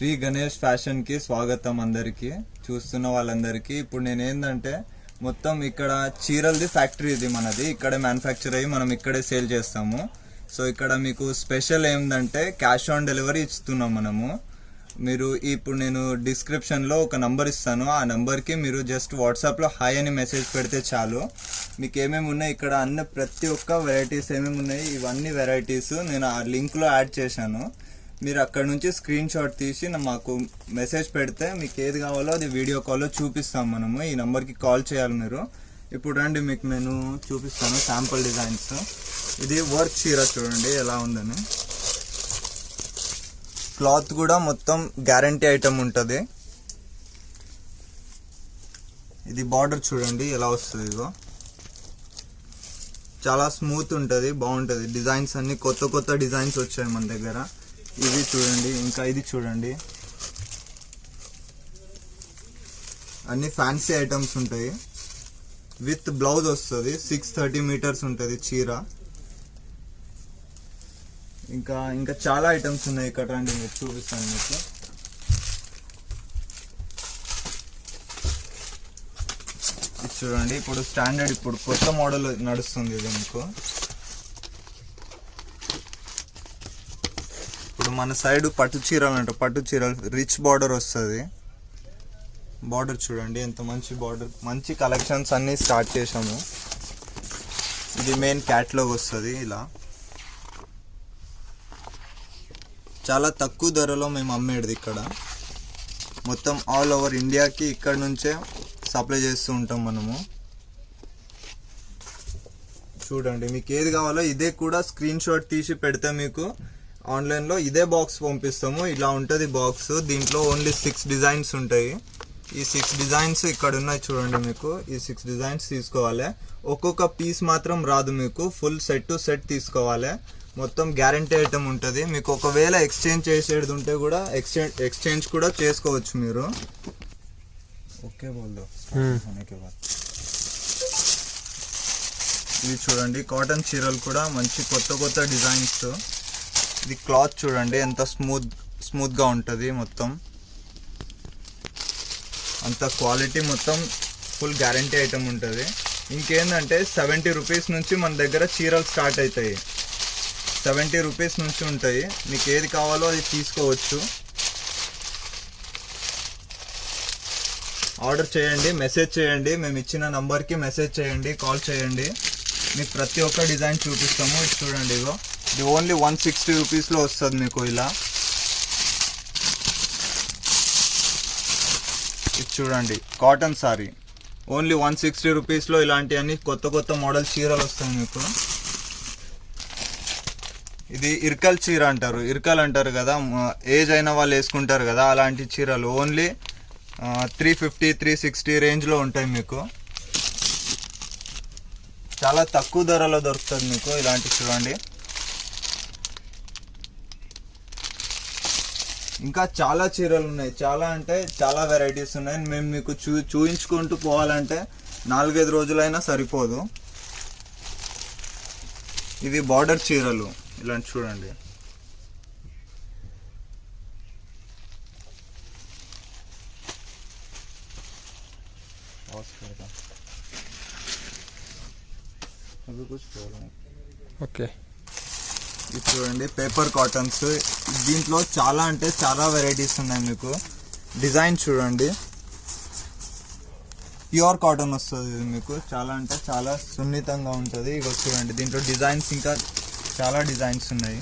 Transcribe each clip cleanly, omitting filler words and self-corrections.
Shri Ganesh fashion కి స్వాగతం అందరికి చూస్తున్న వాళ్ళందరికీ. ఇప్పుడు నేను ఏందంటే మొత్తం ఇక్కడ చీరలది ఫ్యాక్టరీ ఇది మనది, ఇక్కడే మ్యానుఫ్యాక్చర్ అయ్యి మనం ఇక్కడే సేల్ చేస్తాము. సో ఇక్కడ మీకు స్పెషల్ ఏంటంటే క్యాష్ ఆన్ డెలివరీ ఇస్తున్నాం మనము. మీరు ఇప్పుడు నేను డిస్క్రిప్షన్లో ఒక నంబర్ ఇస్తాను, ఆ నెంబర్కి మీరు జస్ట్ వాట్సాప్లో హాయ్ అని మెసేజ్ పెడితే చాలు. మీకు ఏమేమి ఉన్నాయి ఇక్కడ అన్న ప్రతి ఒక్క వెరైటీస్ ఏమేమి ఉన్నాయి ఇవన్నీ వెరైటీస్ నేను ఆ లింక్లో యాడ్ చేశాను. మీరు అక్కడ నుంచి స్క్రీన్ షాట్ తీసి మాకు మెసేజ్ పెడితే మీకు ఏది కావాలో అది వీడియో కాల్లో చూపిస్తాం మనము. ఈ నెంబర్కి కాల్ చేయాలి మీరు. ఇప్పుడు రండి మీకు నేను చూపిస్తాను శాంపుల్ డిజైన్స్. ఇది వర్క్ చీర చూడండి ఎలా ఉందని. క్లాత్ కూడా మొత్తం గ్యారంటీ ఐటమ్ ఉంటుంది. ఇది బార్డర్ చూడండి ఎలా వస్తుంది, ఇగో చాలా స్మూత్ ఉంటుంది, బాగుంటుంది. డిజైన్స్ అన్ని కొత్త కొత్త డిజైన్స్ వచ్చాయి మన దగ్గర. ఇవి చూడండి, ఇంకా ఇది చూడండి, అన్ని ఫ్యాన్సీ ఐటమ్స్ ఉంటాయి. విత్ బ్లౌజ్ వస్తుంది. 630 మీటర్స్ ఉంటుంది చీర. ఇంకా ఇంకా చాలా ఐటమ్స్ ఉన్నాయి ఇక్కడ రండి మీకు చూపిస్తాను మీకు. ఇది చూడండి, ఇప్పుడు స్టాండర్డ్ ఇప్పుడు కొత్త మోడల్ నడుస్తుంది ఇది మీకు. ఇప్పుడు మన సైడ్ పట్టు చీరలు అంటారు, పట్టు చీరలు రిచ్ బార్డర్ వస్తుంది. బార్డర్ చూడండి ఎంత మంచి బార్డర్, మంచి కలెక్షన్స్ అన్నీ స్టార్ట్ చేసాము. ఇది మెయిన్ క్యాటలాగ్ వస్తుంది. ఇలా చాలా తక్కువ ధరలో మేము అమ్మేది ఇక్కడ. మొత్తం ఆల్ ఓవర్ ఇండియాకి ఇక్కడ నుంచే సప్లై చేస్తూ ఉంటాం మనము. చూడండి మీకు ఏది కావాలో ఇదే కూడా స్క్రీన్ షాట్ తీసి పెడితే మీకు ఆన్లైన్లో ఇదే బాక్స్ పంపిస్తాము. ఇలా ఉంటుంది బాక్స్. దీంట్లో ఓన్లీ 6 డిజైన్స్ ఉంటాయి. ఈ 6 డిజైన్స్ ఇక్కడ ఉన్నాయి చూడండి. మీకు ఈ 6 డిజైన్స్ తీసుకోవాలి. ఒక్కొక్క పీస్ మాత్రం రాదు మీకు, ఫుల్ సెట్ టు సెట్ తీసుకోవాలి. మొత్తం గ్యారంటీ ఐటమ్ ఉంటుంది. మీకు ఒకవేళ ఎక్స్చేంజ్ చేసేది ఉంటే కూడా ఎక్స్చేంజ్ కూడా చేసుకోవచ్చు మీరు. ఓకే బోల్దో. ఇది చూడండి కాటన్ చీరలు కూడా మంచి కొత్త కొత్త డిజైన్స్. ఇది క్లాత్ చూడండి ఎంత స్మూత్గా ఉంటుంది. మొత్తం అంత క్వాలిటీ, మొత్తం ఫుల్ గ్యారంటీ ఐటమ్ ఉంటుంది. ఇంకేందంటే 70 రూపీస్ నుంచి మన దగ్గర చీరలు స్టార్ట్ అవుతాయి. 70 రూపీస్ నుంచి ఉంటాయి. మీకు ఏది కావాలో అది తీసుకోవచ్చు. ఆర్డర్ చేయండి, మెసేజ్ చేయండి, మేము ఇచ్చిన నంబర్కి మెసేజ్ చేయండి, కాల్ చేయండి. మీకు ప్రతి ఒక్క డిజైన్ చూపిస్తాము. ఇది చూడండి, ఇగో ఇది ఓన్లీ 160 రూపీస్లో వస్తుంది మీకు. ఇలా ఇది చూడండి కాటన్ సారీ ఓన్లీ 160 రూపీస్లో ఇలాంటివన్నీ కొత్త కొత్త మోడల్ చీరలు వస్తాయి మీకు. ఇది ఇర్కల్ చీర అంటారు, ఇర్కల్ అంటారు కదా, ఏజ్ అయిన వాళ్ళు వేసుకుంటారు కదా, అలాంటి చీరలు ఓన్లీ 350 360 రేంజ్లో ఉంటాయి మీకు. చాలా తక్కువ ధరలో దొరుకుతుంది మీకు ఇలాంటి. చూడండి ఇంకా చాలా చీరలు ఉన్నాయి, చాలా అంటే చాలా వెరైటీస్ ఉన్నాయి. మేము మీకు చూయించుకుంటూ పోవాలంటే 4-5 రోజులైనా సరిపోదు. ఇవి బార్డర్ చీరలు ఇలాంటి చూడండి. ఓకే, ఇది చూడండి పేపర్ కాటన్స్. దీంట్లో చాలా అంటే చాలా వెరైటీస్ ఉన్నాయి మీకు. డిజైన్ చూడండి ప్యూర్ కాటన్ వస్తుంది ఇది మీకు. చాలా అంటే చాలా సున్నితంగా ఉంటుంది. ఇక చూడండి దీంట్లో డిజైన్స్ ఇంకా చాలా డిజైన్స్ ఉన్నాయి.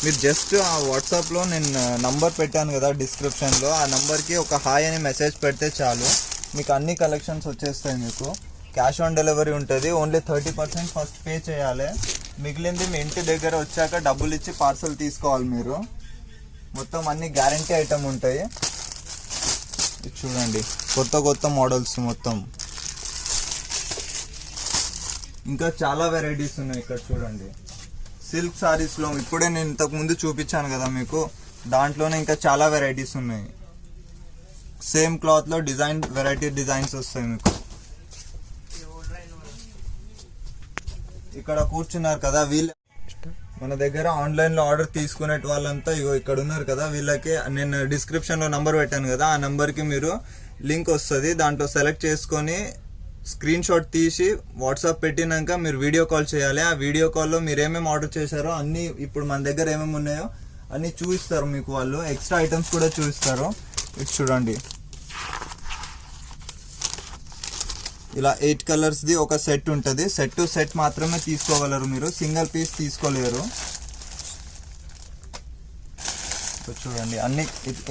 మీరు జస్ట్ ఆ వాట్సాప్లో నేను నంబర్ పెట్టాను కదా డిస్క్రిప్షన్లో, ఆ నంబర్కి ఒక హాయ్ అని మెసేజ్ పెడితే చాలు, మీకు అన్ని కలెక్షన్స్ వచ్చేస్తాయి మీకు. క్యాష్ ఆన్ డెలివరీ ఉంటుంది. ఓన్లీ 30% ఫస్ట్ పే చేయాలి. మిగిలింది మీ ఇంటి దగ్గర వచ్చాక డబ్బులు ఇచ్చి పార్సల్ తీసుకోవాలి మీరు. మొత్తం అన్ని గ్యారంటీ ఐటమ్ ఉంటాయి. ఇది చూడండి కొత్త కొత్త మోడల్స్ మొత్తం. ఇంకా చాలా వెరైటీస్ ఉన్నాయి ఇక్కడ చూడండి. సిల్క్ సారీస్లో ఇప్పుడే నేను ఇంతకు ముందు చూపించాను కదా మీకు, దాంట్లోనే ఇంకా చాలా వెరైటీస్ ఉన్నాయి. సేమ్ క్లాత్లో డిజైన్ వెరైటీ డిజైన్స్ వస్తాయి మీకు. ఇక్కడ కూర్చున్నారు కదా వీళ్ళు మన దగ్గర ఆన్లైన్లో ఆర్డర్ తీసుకునే వాళ్ళంతా ఇగో ఇక్కడ ఉన్నారు కదా, వీళ్ళకి నేను డిస్క్రిప్షన్లో నంబర్ పెట్టాను కదా, ఆ నంబర్కి మీరు లింక్ వస్తుంది, దాంట్లో సెలెక్ట్ చేసుకొని స్క్రీన్ షాట్ తీసి వాట్సాప్ పెట్టినాక మీరు వీడియో కాల్ చేయాలి. ఆ వీడియో కాల్లో మీరు ఏమేమి ఆర్డర్ చేశారో అన్నీ, ఇప్పుడు మన దగ్గర ఏమేమి ఉన్నాయో అన్నీ చూపిస్తారు మీకు వాళ్ళు. ఎక్స్ట్రా ఐటమ్స్ కూడా చూపిస్తారు. ఇది చూడండి, ఇలా 8 కలర్స్ది ఒక సెట్ ఉంటుంది. సెట్ టు సెట్ మాత్రమే తీసుకోగలరు మీరు, సింగిల్ పీస్ తీసుకోలేరు. చూడండి అన్ని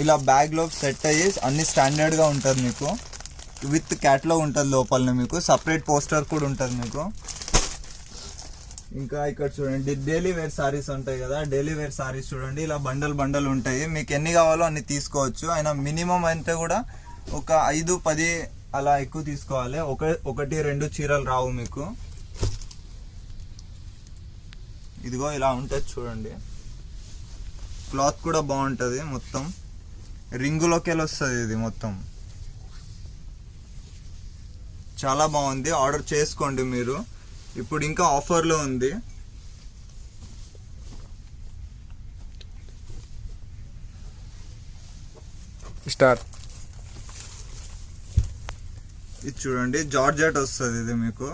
ఇలా బ్యాగ్లో సెట్ అయ్యి అన్ని స్టాండర్డ్గా ఉంటుంది మీకు. విత్ క్యాట్లాగ్ ఉంటుంది లోపలనే, మీకు సపరేట్ పోస్టర్ కూడా ఉంటుంది మీకు. ఇంకా ఇక్కడ చూడండి డైలీ వేర్ సారీస్ ఉంటాయి కదా, డైలీ వేర్ సారీస్ చూడండి ఇలా బండల్ ఉంటాయి. మీకు ఎన్ని కావాలో అన్ని తీసుకోవచ్చు. అయినా మినిమం అయితే కూడా ఒక 5-10 అలా ఎక్కువ తీసుకోవాలి. 1-2 చీరలు రావు మీకు. ఇదిగో ఇలా ఉంటుంది చూడండి. క్లాత్ కూడా బాగుంటుంది, మొత్తం రింగులోకి వెళ్ళి వస్తుంది ఇది మొత్తం. చాలా బాగుంది, ఆర్డర్ చేసుకోండి మీరు. ఇప్పుడు ఇంకా ఆఫర్లో ఉంది. స్టార్ట్. ఇది చూడండి జార్జెట్ వస్తుంది ఇది మీకు.